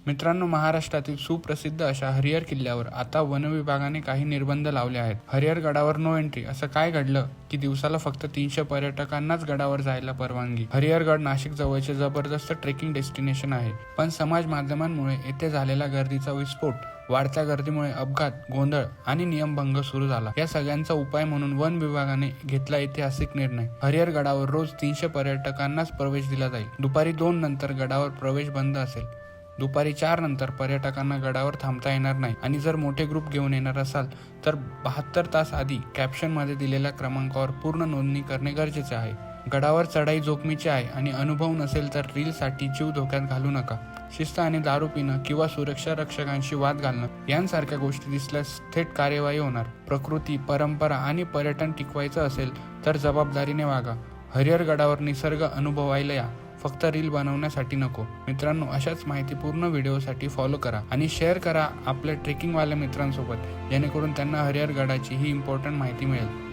मित्रांनो, महाराष्ट्रातील सुप्रसिद्ध अशा हरिहर किल्ल्यावर आता वन विभागाने काही निर्बंध लावले आहेत. हरिहर गडावर नो एंट्री. असं काय घडलं की दिवसाला फक्त 300 पर्यटकांनाच गडावर जायला परवानगी? हरिहर गड नाशिक जवळचे जबरदस्त ट्रेकिंग डेस्टिनेशन आहे, पण समाज माध्यमांमुळे येथे झालेला गर्दीचा विस्फोट, वाढत्या गर्दीमुळे अपघात, गोंधळ आणि नियमभंग सुरू झाला. या सगळ्यांचा उपाय म्हणून वन विभागाने घेतला ऐतिहासिक निर्णय. हरिहर गडावर रोज 300 पर्यटकांनाच प्रवेश दिला जाईल. दुपारी 2 नंतर गडावर प्रवेश बंद असेल. दुपारी 4 नंतर पर्यटकांना गडावर थांबता येणार नाही आणि जर मोठे ग्रुप घेऊन येणार असाल तर 72 तास आधी कॅप्शनमध्ये दिलेल्या क्रमांकावर पूर्ण नोंदणी करणे गरजेचे आहे. गडावर चढाई जोखमीची आहे आणि अनुभव नसेल तर रीलसाठी जीव धोक्यात घालू नका. शिस्त आणि दारू पिणं किंवा सुरक्षा रक्षकांशी वाद घालणं यांसारख्या गोष्टी दिसल्यास थेट कार्यवाही होणार. प्रकृती, परंपरा आणि पर्यटन टिकवायचं असेल तर जबाबदारीने वागा. हरिहर गडावर निसर्ग अनुभवायला या, फक्त रील बनवण्यासाठी नको. मित्रांनो, अशाच माहितीपूर्ण व्हिडिओसाठी फॉलो करा आणि शेअर करा आपल्या ट्रेकिंगवाल्या मित्रांसोबत, जेणेकरून त्यांना हरिहर गडाची ही इम्पॉर्टंट माहिती मिळेल.